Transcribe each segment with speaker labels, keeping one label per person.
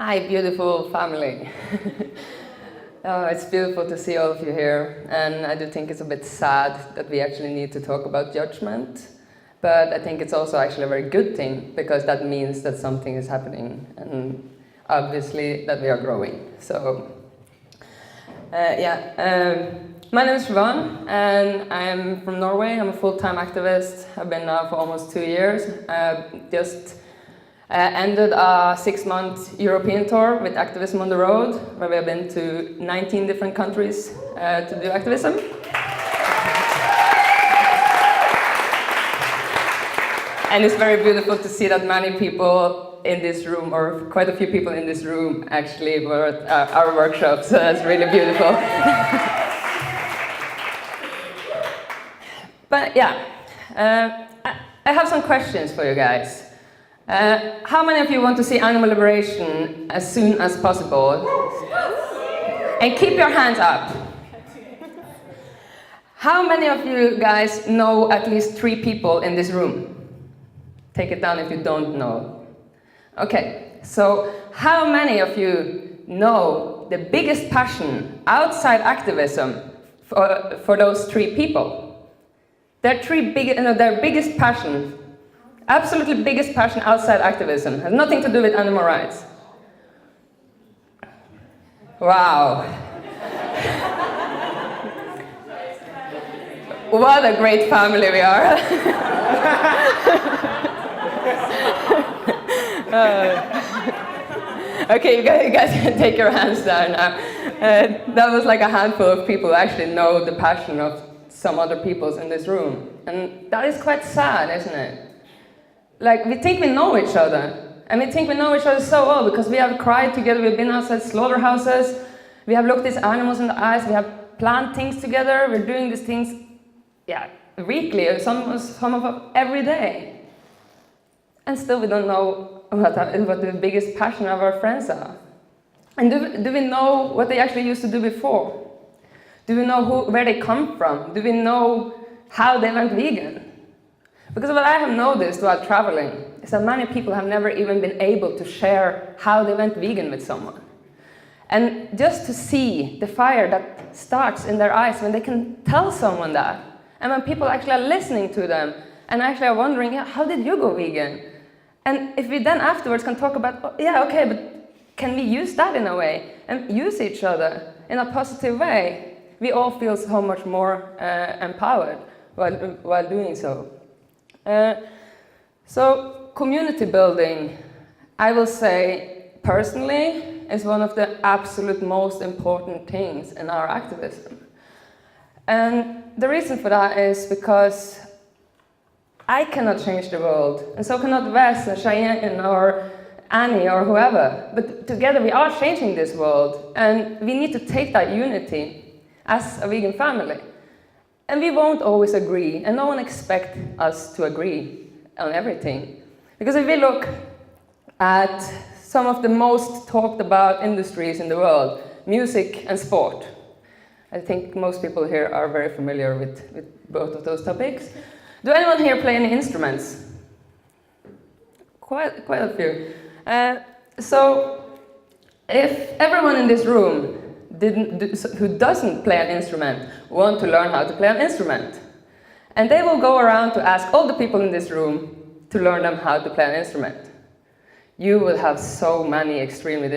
Speaker 1: Hi, beautiful family. Oh, it's beautiful to see all of you here, and I do think it's a bit sad that we actually need to talk about judgment, but I think it's also actually a very good thing, because that means that something is happening, and obviously that we are growing. So, my name is Shivonne, and I'm from Norway. I'm a full-time activist. I've been now for almost 2 years. Just ended a 6-month European tour with Activism on the Road, where we have been to 19 different countries to do activism. And it's very beautiful to see that many people in this room, or quite a few people in this room, actually were at our workshop, so that's really beautiful. But yeah, I have some questions for you guys. How many of you want to see animal liberation as soon as possible? And keep your hands up. How many of you guys know at least 3 people in this room? Take it down if you don't know. Okay, so how many of you know the biggest passion outside activism for those 3 people? Their biggest passion, absolutely biggest passion outside activism, has nothing to do with animal rights. Wow. What a great family we are. Okay, you guys can take your hands down now. That was like a handful of people who actually know the passion of some other peoples in this room. And that is quite sad, isn't it? Like, we think we know each other. And we think we know each other so well because we have cried together, we've been outside slaughterhouses, we have looked these animals in the eyes, we have planned things together, we're doing these things, weekly, or some of us every day. And still we don't know what the biggest passion of our friends are. And do we know what they actually used to do before? Do we know where they come from? Do we know how they went vegan? Because what I have noticed while traveling is that many people have never even been able to share how they went vegan with someone. And just to see the fire that starts in their eyes when they can tell someone that, and when people actually are listening to them and actually are wondering, how did you go vegan? And if we then afterwards can talk about, but can we use that in a way and use each other in a positive way? We all feel so much more empowered while doing so. So community building, I will say personally, is one of the absolute most important things in our activism. And the reason for that is because I cannot change the world, and so cannot Wes or Cheyenne or Annie or whoever, but together we are changing this world, and we need to take that unity as a vegan family. And we won't always agree, and no one expects us to agree on everything. Because if we look at some of the most talked about industries in the world, music and sport, I think most people here are very familiar with both of those topics. Do anyone here play any instruments? Quite a few. So if everyone in this room who doesn't play an instrument want to learn how to play an instrument, and they will go around to ask all the people in this room to learn them how to play an instrument, you will have so many extremely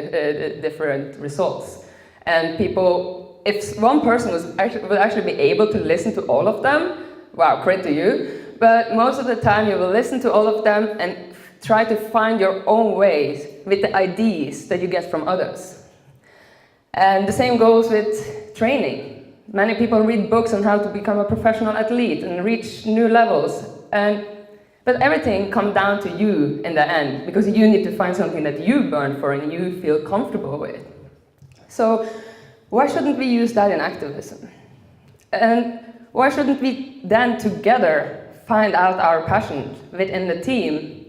Speaker 1: different results. And people, if one person would actually be able to listen to all of them, wow, credit to you. But most of the time you will listen to all of them and try to find your own ways with the ideas that you get from others. And the same goes with training. Many people read books on how to become a professional athlete and reach new levels. But everything comes down to you in the end, because you need to find something that you burn for and you feel comfortable with. So why shouldn't we use that in activism? And why shouldn't we then together find out our passion within the team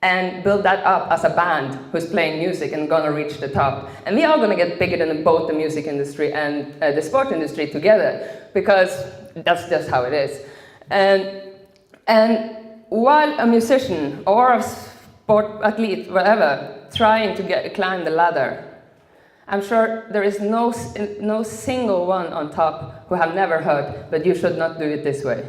Speaker 1: and build that up as a band who's playing music and gonna reach the top? And we are gonna get bigger than both the music industry and the sport industry together, because that's just how it is. And while a musician or a sport athlete, whatever, trying to climb the ladder. I'm sure there is no single one on top who have never heard, but you should not do it this way.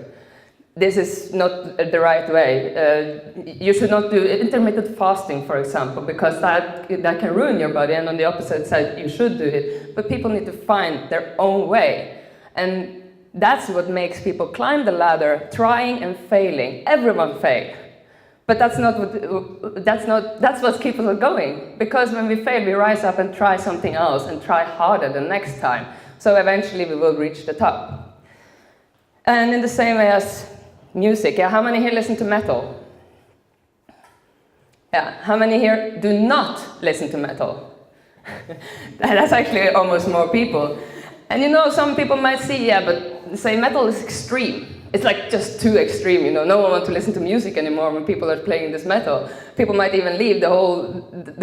Speaker 1: This is not the right way. You should not do intermittent fasting, for example, because that can ruin your body, and on the opposite side, you should do it. But people need to find their own way. And that's what makes people climb the ladder, trying and failing. Everyone fails. But that's what keeps us going. Because when we fail, we rise up and try something else and try harder the next time. So eventually we will reach the top. And in the same way as music, yeah, how many here listen to metal? Yeah, how many here do not listen to metal? That's actually almost more people. And you know, some people might see, yeah, but say metal is extreme. It's like just too extreme, you know. No one wants to listen to music anymore when people are playing this metal. People might even leave the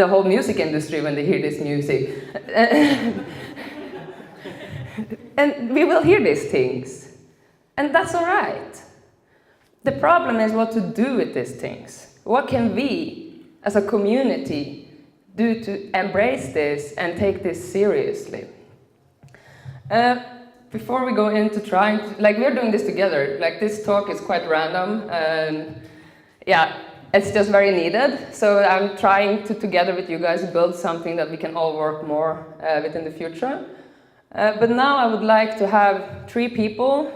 Speaker 1: whole music industry when they hear this music. And we will hear these things. And that's all right. The problem is what to do with these things. What can we, as a community, do to embrace this and take this seriously? Before we go into trying to, like, we're doing this together. Like, this talk is quite random, and yeah, it's just very needed. So I'm trying to, together with you guys, build something that we can all work more with in the future. But now I would like to have 3 people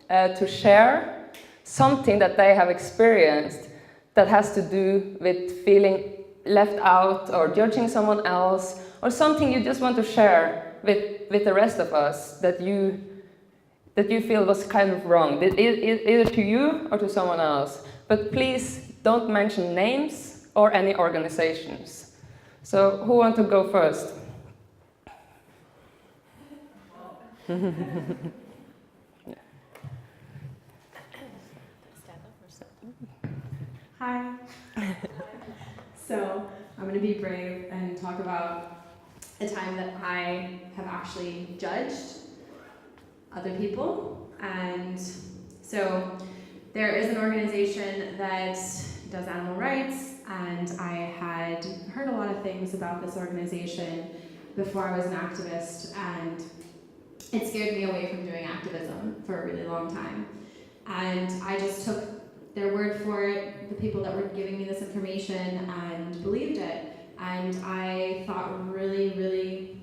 Speaker 1: to share something that they have experienced that has to do with feeling left out or judging someone else, or something you just want to share with the rest of us that you feel was kind of wrong, either to you or to someone else. But please don't mention names or any organizations. So who wants to go first?
Speaker 2: Hi. So I'm going to be brave and talk about a time that I have actually judged other people. And so there is an organization that does animal rights, and I had heard a lot of things about this organization before I was an activist, and it scared me away from doing activism for a really long time. And I just took their word for it, the people that were giving me this information, and believed it. And I thought really, really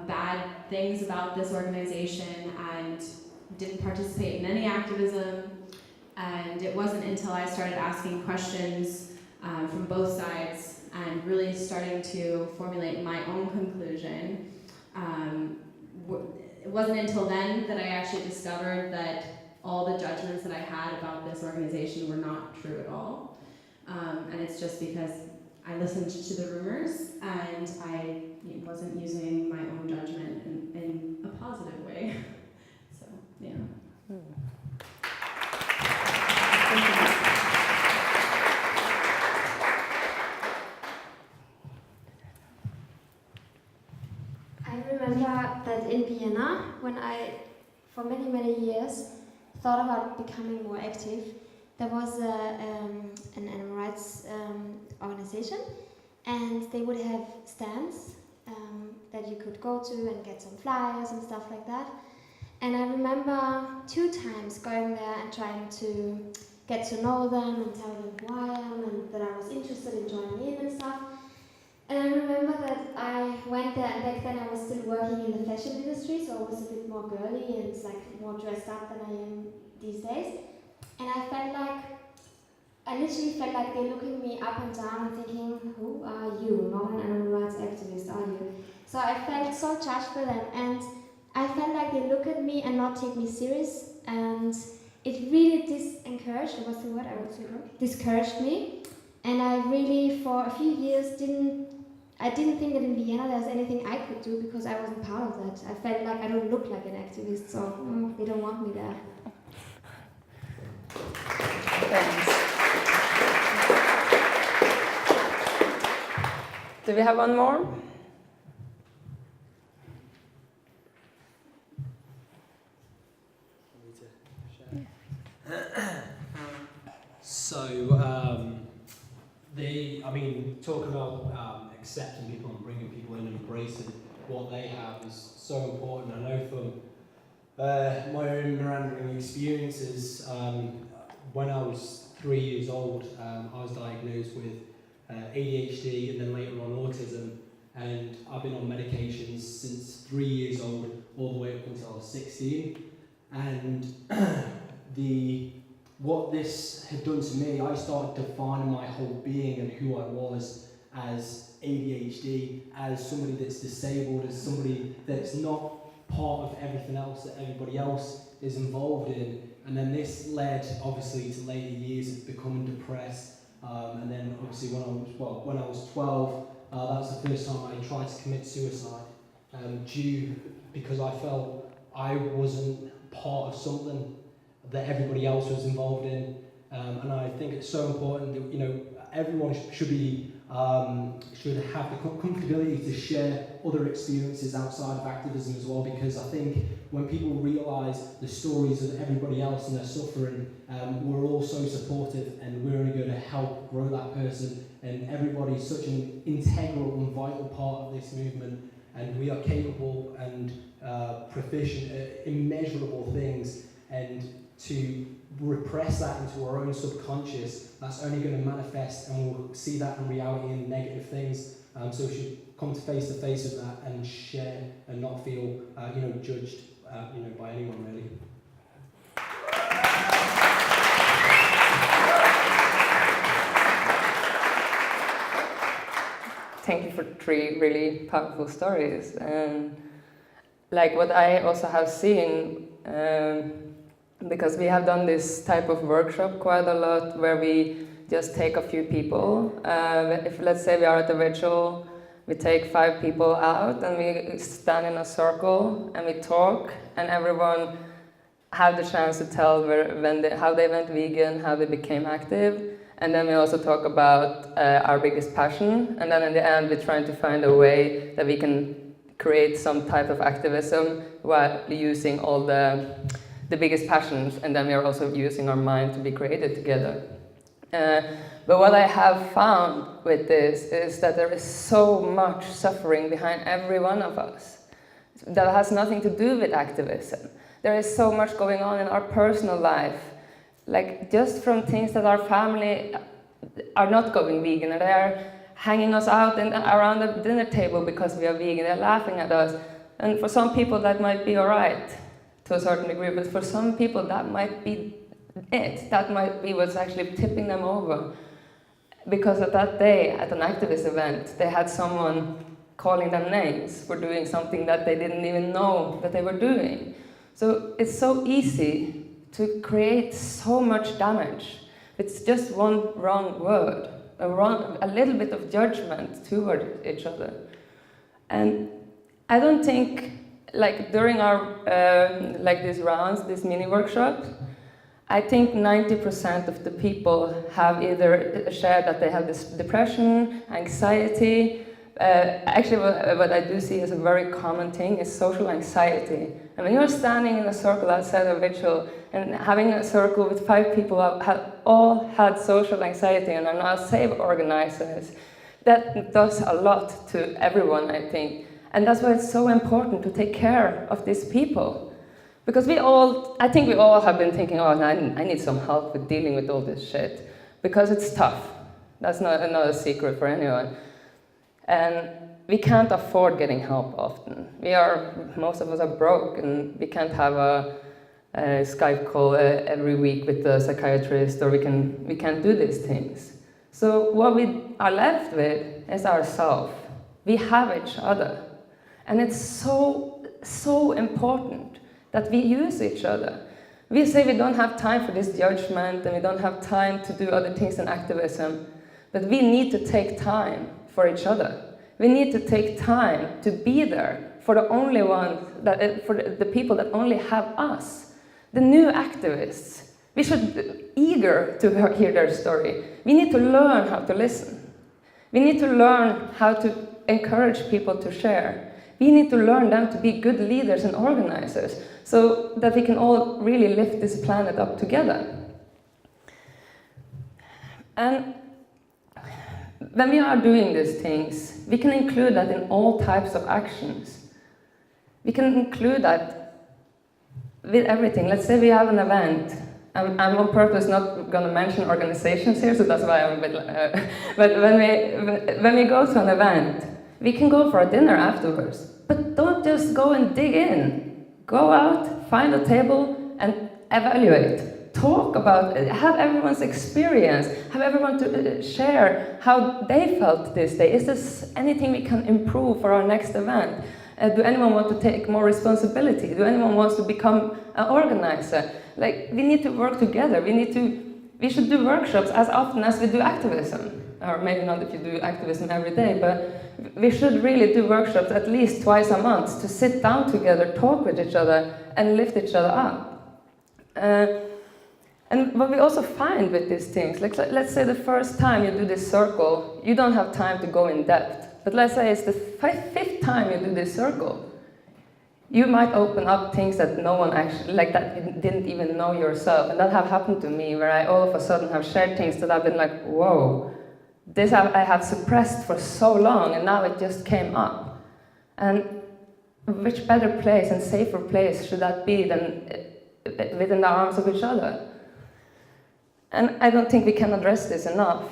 Speaker 2: bad things about this organization and didn't participate in any activism. And it wasn't until I started asking questions from both sides and really starting to formulate my own conclusion. It wasn't until then that I actually discovered that all the judgments that I had about this organization were not true at all. And it's just because I listened to the rumors and I wasn't using my own judgment in a positive way. So, yeah.
Speaker 3: I remember that in Vienna, when I, for many, many years, thought about becoming more active, there was an animal rights organization, and they would have stands that you could go to and get some flyers and stuff like that. And I remember 2 times going there and trying to get to know them and tell them who I am and that I was interested in joining in and stuff. And I remember that I went there, and back then I was still working in the fashion industry, so I was a bit more girly and like more dressed up than I am these days. And I literally felt like they're looking me up and down and thinking, who are you? Not an animal rights activist, are you? So I felt so judged by them, and I felt like they look at me and not take me serious, and it really discouraged me. And I really, for a few years, I didn't think that in Vienna there was anything I could do because I wasn't part of that. I felt like I don't look like an activist, so they don't want me there.
Speaker 1: Thanks. Do we have one more?
Speaker 4: So talking about accepting people and bringing people in and embracing what they have is so important. I know from my own meandering experiences, when I was 3 years old, I was diagnosed with ADHD and then later on autism, and I've been on medications since 3 years old all the way up until I was 16. And what this had done to me, I started defining my whole being and who I was as ADHD, as somebody that's disabled, as somebody that's not part of everything else that everybody else is involved in. And then this led obviously to later years of becoming depressed, and then obviously when I was 12, that was the first time I tried to commit suicide, because I felt I wasn't part of something that everybody else was involved in, and I think it's so important that everyone should have the comfortability to share other experiences outside of activism as well, because I think when people realise the stories of everybody else and their suffering, we're all so supportive and we're only going to help grow that person, and everybody's such an integral and vital part of this movement, and we are capable and proficient at immeasurable things, and to repress that into our own subconscious, that's only going to manifest, and we'll see that in reality in negative things. So we should come face to face with that and share and not feel judged by anyone really.
Speaker 1: Thank you for 3 really powerful stories. And like what I also have seen, because we have done this type of workshop quite a lot, where we just take a few people. If let's say we are at a vigil, we take 5 people out and we stand in a circle and we talk, and everyone have the chance to tell how they went vegan, how they became active. And then we also talk about our biggest passion, and then in the end we're trying to find a way that we can create some type of activism while using all the biggest passions, and then we are also using our mind to be creative together. But what I have found with this is that there is so much suffering behind every one of us that has nothing to do with activism. There is so much going on in our personal life, like just from things that our family are not going vegan, and they are hanging us out around the dinner table because we are vegan. They're laughing at us, and for some people that might be alright to a certain degree, but for some people that might be it. That might be what's actually tipping them over. Because of that day at an activist event, they had someone calling them names for doing something that they didn't even know that they were doing. So it's so easy to create so much damage. It's just one wrong word, a little bit of judgment toward each other. And I don't think, like during our these rounds, these mini workshops, I think 90% of the people have either shared that they have this depression, anxiety. Actually, what I do see as a very common thing is social anxiety. And when you're standing in a circle outside a ritual and having a circle with 5 people who have all had social anxiety and are now safe organizers, that does a lot to everyone, I think. And that's why it's so important to take care of these people. Because I think we all have been thinking, oh, I need some help with dealing with all this shit. Because it's tough. That's not a secret for anyone. And we can't afford getting help often. Most of us are broke, and we can't have a Skype call every week with the psychiatrist, or we can't do these things. So what we are left with is ourselves. We have each other. And it's so important that we use each other. We say we don't have time for this judgment, and we don't have time to do other things in activism, but we need to take time for each other. We need to take time to be there for the only ones, for the people that only have us, the new activists. We should be eager to hear their story. We need to learn how to listen. We need to learn how to encourage people to share. We need to learn them to be good leaders and organizers, so that we can all really lift this planet up together. And when we are doing these things, we can include that in all types of actions. We can include that with everything. Let's say we have an event. I'm on purpose not going to mention organizations here, so that's why I'm a bit. But when we go to an event, we can go for a dinner afterwards. But don't just go and dig in. Go out, find a table, and evaluate. Talk about it. Have everyone's experience. Have everyone to share how they felt this day. Is this anything we can improve for our next event? Do anyone want to take more responsibility? Do anyone want to become an organizer? Like, we need to work together. We should do workshops as often as we do activism. Or maybe not if you do activism every day, but we should really do workshops at least twice a month to sit down together, talk with each other, and lift each other up. And what we also find with these things, like let's say the first time you do this circle, you don't have time to go in depth. But let's say it's the fifth time you do this circle, you might open up things that no one actually, like that you didn't even know yourself. And that have happened to me, where I all of a sudden have shared things that I've been like, whoa, this I have suppressed for so long, and now it just came up. And which better place and safer place should that be than within the arms of each other? And I don't think we can address this enough,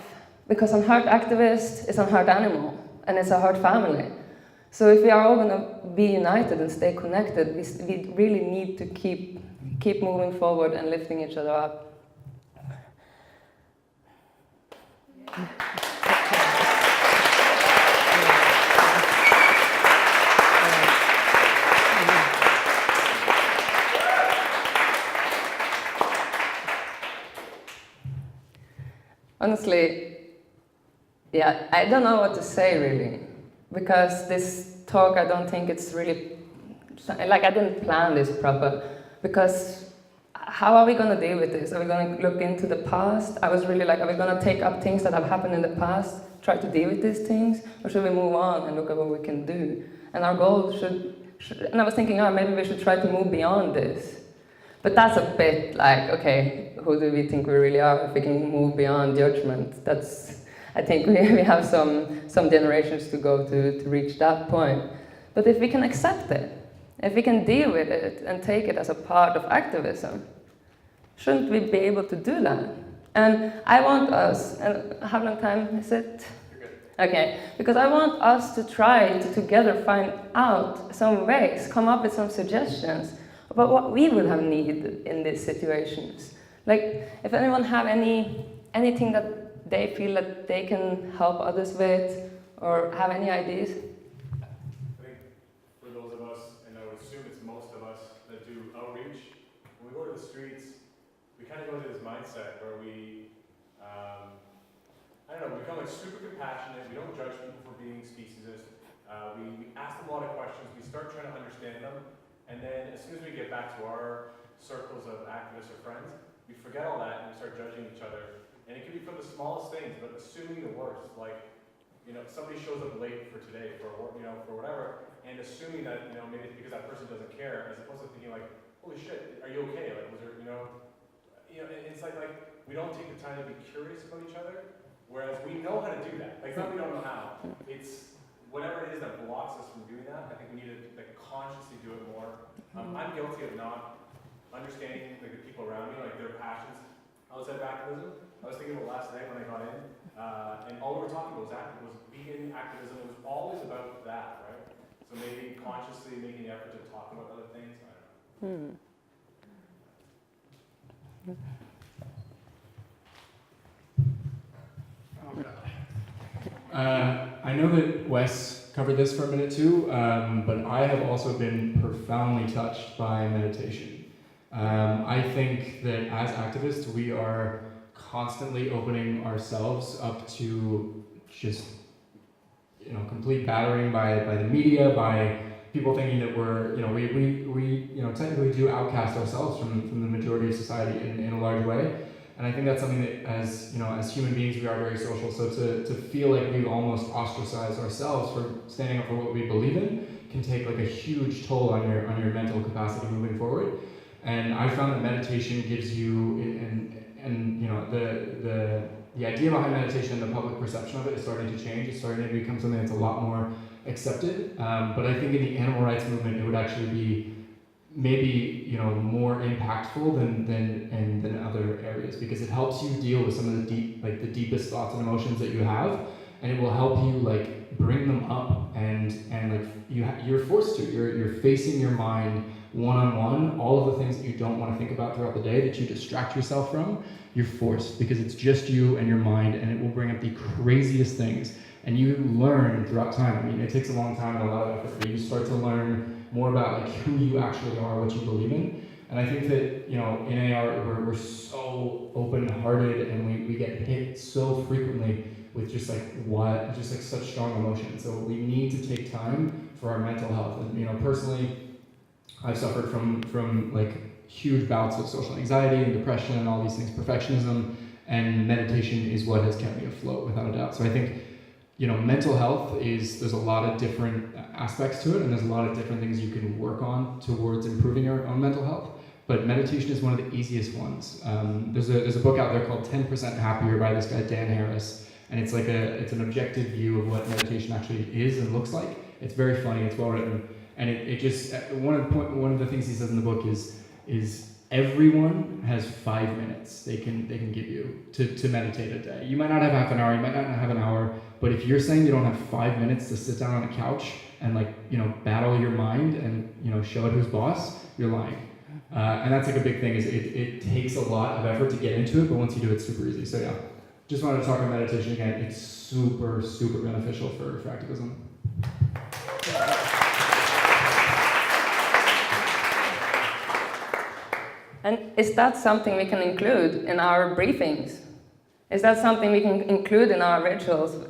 Speaker 1: because a hurt activist is a hurt animal, and it's a hurt family. So if we are all going to be united and stay connected, we really need to keep moving forward and lifting each other up. Honestly, yeah, I don't know what to say really, because this talk, I don't think it's really, like I didn't plan this proper, because how are we going to deal with this? Are we going to look into the past? I was really like, are we going to take up things that have happened in the past, try to deal with these things, or should we move on and look at what we can do? And our goal should and I was thinking, oh, maybe we should try to move beyond this. But that's a bit like, okay, who do we think we really are if we can move beyond judgment? I think we have some generations to go to reach that point. But if we can accept it, if we can deal with it and take it as a part of activism, shouldn't we be able to do that? And I want us, and how long time is it? Okay, because I want us to try to together find out some ways, come up with some suggestions about what we would have needed in these situations. Like, if anyone have anything that they feel that they can help others with, or have any ideas?
Speaker 5: I think for those of us, and I would assume it's most of us that do outreach, when we go to the streets, we kind of go into this mindset where we, I don't know, we become like super compassionate, we don't judge people for being speciesist, we ask them a lot of questions, we start trying to understand them, and then as soon as we get back to our circles of activists or friends, we forget all that and we start judging each other. And it can be for the smallest things, but assuming the worst, like, somebody shows up late for today, for whatever, and assuming that, maybe it's because that person doesn't care, as opposed to thinking like, holy shit, are you okay? Like, was there, it's like we don't take the time to be curious about each other, whereas we know how to do that. Like, it's not we don't know how. It's whatever it is that blocks us from doing that. I think we need to consciously do it more. I'm guilty of not understanding the people around me, like their passions outside of activism. I was thinking about last night when I got in, and all we were talking about was vegan activism. It was always about that, right? So maybe consciously making the effort to talk about other things. I don't know.
Speaker 6: Oh God. I know that Wes covered this for a minute too, but I have also been profoundly touched by meditation. I think that as activists, we are constantly opening ourselves up to just, complete battering by the media, by people thinking that we're, we technically do outcast ourselves from the majority of society in a large way. And I think that's something that as human beings, we are very social. So to feel like we've almost ostracized ourselves for standing up for what we believe in can take like a huge toll on your mental capacity moving forward. And I found that meditation gives you, and the the idea behind meditation and the public perception of it is starting to change. It's starting to become something that's a lot more accepted. But I think in the animal rights movement, it would actually be maybe more impactful than other areas, because it helps you deal with some of the deepest thoughts and emotions that you have, and it will help you bring them up and you're forced to. You're facing your mind one-on-one, all of the things that you don't want to think about throughout the day, that you distract yourself from. You're forced, because it's just you and your mind, and it will bring up the craziest things. And you learn throughout time. I mean, it takes a long time and a lot of effort, but you start to learn more about who you actually are, what you believe in. And I think that in AR we're so open-hearted, and we get hit so frequently with just such strong emotion. So we need to take time for our mental health. And personally, I've suffered from huge bouts of social anxiety and depression and all these things, perfectionism, and meditation is what has kept me afloat, without a doubt. So I think mental health there's a lot of different aspects to it, and there's a lot of different things you can work on towards improving your own mental health. But meditation is one of the easiest ones. There's a book out there called 10% Happier by this guy, Dan Harris. And it's it's an objective view of what meditation actually is and looks like. It's very funny, it's well written. And it just, one of the things he says in the book is everyone has 5 minutes they can give you to meditate a day. You might not have half an hour, you might not have an hour, but if you're saying you don't have 5 minutes to sit down on a couch and battle your mind and show it who's boss, you're lying. And that's a big thing, is it takes a lot of effort to get into it, but once you do, it's super easy. So yeah, just wanted to talk about meditation again. It's super, super beneficial for activism.
Speaker 1: And is that something we can include in our briefings? Is that something we can include in our rituals?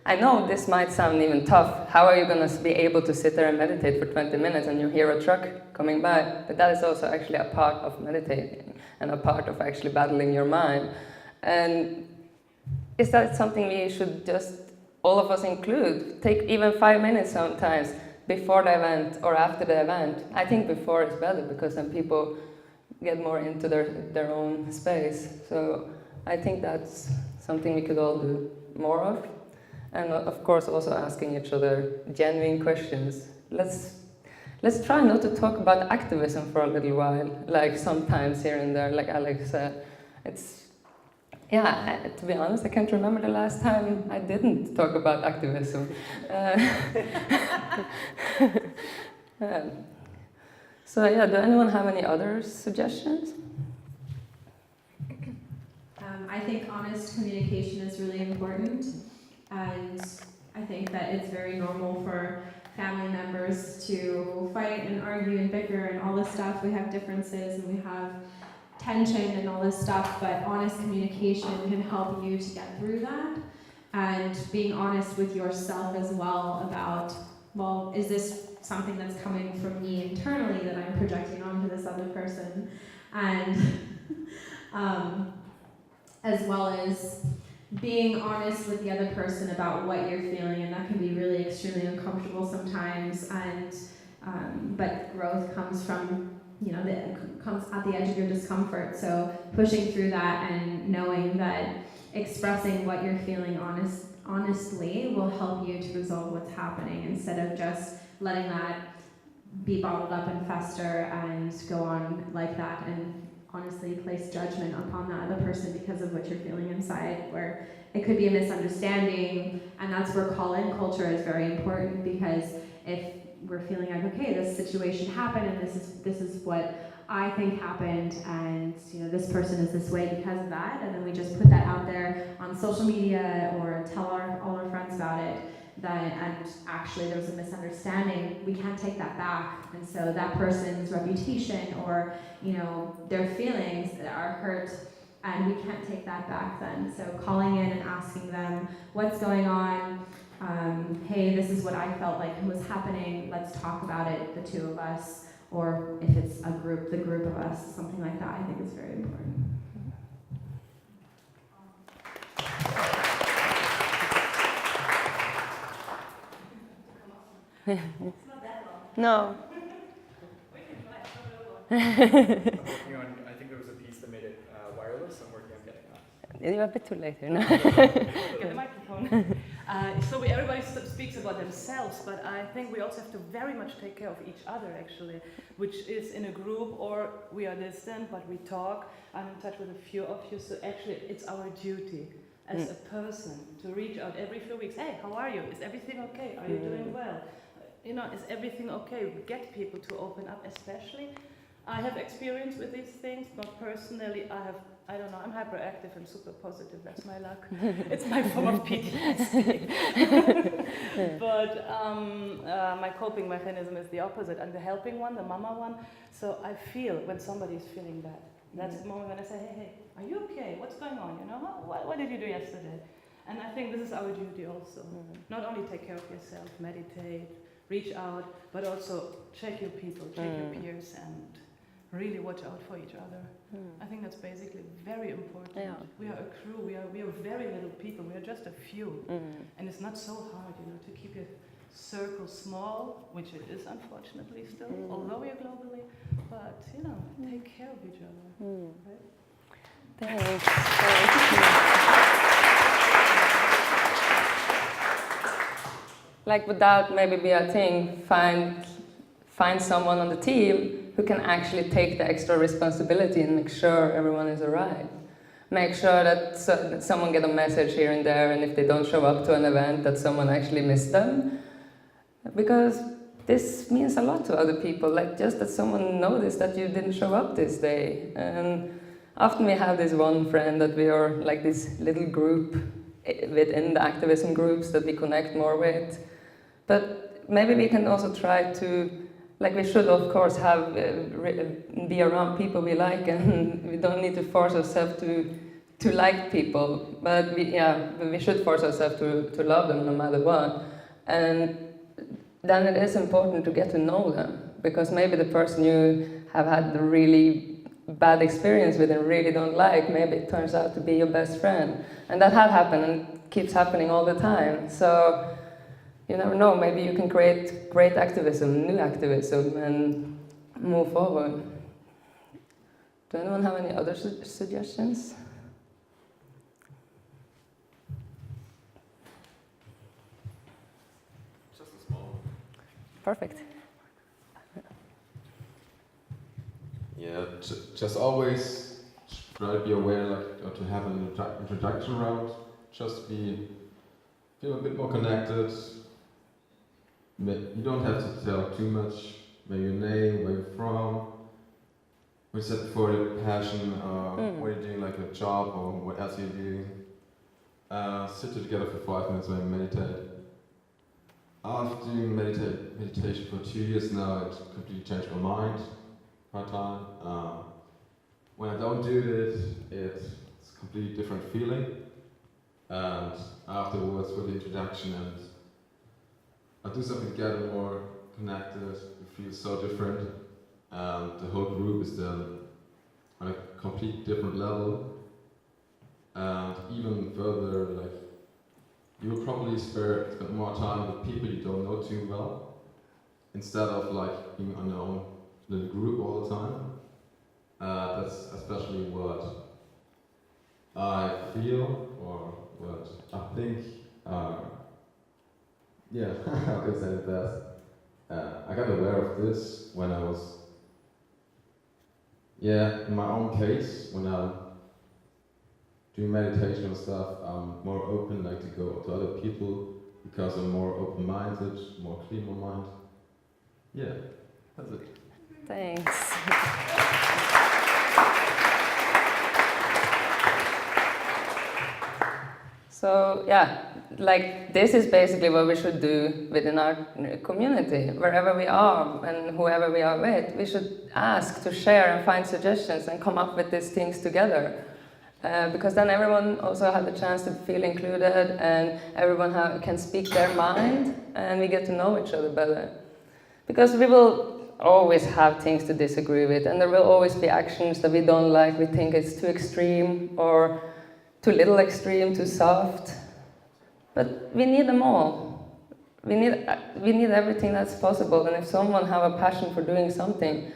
Speaker 1: I know this might sound even tough. How are you going to be able to sit there and meditate for 20 minutes and you hear a truck coming by? But that is also actually a part of meditating and a part of actually battling your mind. And is that something we should just, all of us include? Take even 5 minutes sometimes before the event or after the event. I think before is better, because then people get more into their own space. So I think that's something we could all do more of. And of course also asking each other genuine questions. Let's try not to talk about activism for a little while, sometimes here and there, like Alex said. To be honest, I can't remember the last time I didn't talk about activism. So yeah, do anyone have any other suggestions?
Speaker 2: I think honest communication is really important, and I think that it's very normal for family members to fight and argue and bicker and all this stuff. We have differences and we have tension and all this stuff, but honest communication can help you to get through that, and being honest with yourself as well about, well, is this something that's coming from me internally that I'm projecting onto this other person, and as well as being honest with the other person about what you're feeling, and that can be really extremely uncomfortable sometimes, and but growth comes from comes at the edge of your discomfort. So pushing through that and knowing that expressing what you're feeling honestly will help you to resolve what's happening, instead of just letting that be bottled up and fester and go on like that, and honestly place judgment upon that other person because of what you're feeling inside, where it could be a misunderstanding. And that's where call-in culture is very important, because if we're feeling like, okay, this situation happened and this is what I think happened, and this person is this way because of that, and then we just put that out there on social media or tell all our friends about it, and actually there was a misunderstanding, we can't take that back. And so that person's reputation or their feelings are hurt, and we can't take that back then. So calling in and asking them what's going on, hey, this is what I felt like was happening, let's talk about it, the two of us, or if it's a group, the group of us, something like that, I think is very important.
Speaker 1: It's not that long. No.
Speaker 6: We can try it. I think there was a piece that made it wireless. I'm working on getting that.
Speaker 1: You're a bit too late here. No?
Speaker 7: Get the microphone. So everybody speaks about themselves, but I think we also have to very much take care of each other, actually, which is in a group, or we are distant, but we talk. I'm in touch with a few of you, so actually it's our duty as a person to reach out every few weeks. Hey, how are you? Is everything okay? Are you doing well? You know, is everything okay? We get people to open up, especially. I have experience with these things, but personally I don't know, I'm hyperactive and super positive, that's my luck. It's my form of PTSD. But my coping mechanism is the opposite. I'm the helping one, the mama one. So I feel when somebody is feeling bad. That's the moment when I say, hey, are you okay? What's going on? You know, what did you do yesterday? And I think this is our duty also. Not only take care of yourself, meditate, reach out, but also check your people, check your peers, and really watch out for each other. I think that's basically very important.
Speaker 1: Yeah.
Speaker 7: We are a crew, we are very little people, we are just a few. And it's not so hard, you know, to keep your circle small, which it is unfortunately still, although we are globally, but, you know, take care of each other. Right?
Speaker 1: Thanks. Like without maybe be a thing, find someone on the team who can actually take the extra responsibility and make sure everyone is alright. Make sure that someone get a message here and there, and if they don't show up to an event, that someone actually missed them. Because this means a lot to other people, like just that someone noticed that you didn't show up this day. And often we have this one friend that we are like this little group within the activism groups that we connect more with. But maybe we can also try to, like we should of course have, be around people we like, and we don't need to force ourselves to like people, but we should force ourselves to love them no matter what. And then it is important to get to know them, because maybe the person you have had a really bad experience with and really don't like, maybe it turns out to be your best friend. And that has happened and keeps happening all the time. So you never know, maybe you can create great activism, new activism, and move forward. Do anyone have any other suggestions?
Speaker 8: Just a small one.
Speaker 1: Perfect.
Speaker 8: Yeah, just always try to be aware, like, or to have an introduction round. Just feel a bit more connected. You don't have to tell too much. Maybe your name, where you're from. We said before, your passion, what you're doing, like a job or what else you're doing. Sit together for 5 minutes and meditate. After doing meditation for 2 years now, it completely changed my mind. Part-time. When I don't do it, it's a completely different feeling. And afterwards, with the introduction, and I do something together, more connected, it feels so different. And the whole group is then on a complete different level. And even further, like, you will probably spend more time with people you don't know too well, instead of like being on your own little group all the time. That's especially what I feel, or what I think. Yeah, how can I say it best? I got aware of this when I was, in my own case, when I'm doing meditation and stuff, I'm more open, like to go to other people, because I'm more open-minded, more clear my mind. Yeah, that's it.
Speaker 1: Thanks. So yeah, like this is basically what we should do within our community. Wherever we are and whoever we are with, we should ask to share and find suggestions and come up with these things together. Because then everyone also has the chance to feel included, and everyone can speak their mind, and we get to know each other better. Because we will always have things to disagree with, and there will always be actions that we don't like, we think it's too extreme, or too little extreme, too soft. But we need them all. We need everything that's possible, and if someone have a passion for doing something,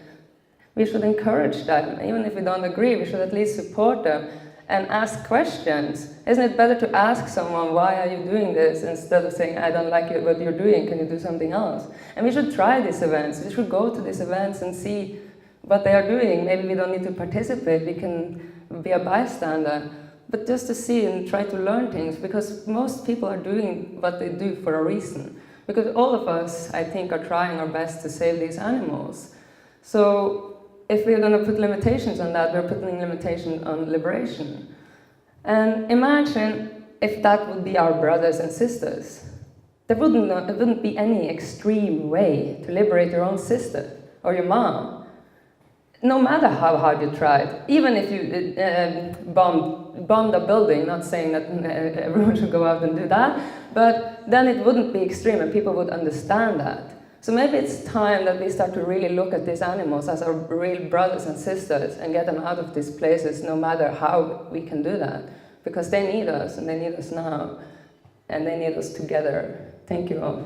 Speaker 1: we should encourage them. Even if we don't agree, we should at least support them. and ask questions. Isn't it better to ask someone, why are you doing this, instead of saying, I don't like what you're doing, can you do something else? And we should try these events. We should go to these events and see what they are doing. Maybe we don't need to participate, we can be a bystander, but just to see and try to learn things, because most people are doing what they do for a reason. Because all of us, I think, are trying our best to save these animals. So if we're going to put limitations on that, we're putting limitations on liberation. And imagine if that would be our brothers and sisters. There wouldn't be any extreme way to liberate your own sister or your mom. No matter how hard you tried, even if you bombed a building, not saying that everyone should go out and do that, but then it wouldn't be extreme and people would understand that. So maybe it's time that we start to really look at these animals as our real brothers and sisters and get them out of these places, no matter how we can do that. Because they need us, and they need us now, and they need us together. Thank you all.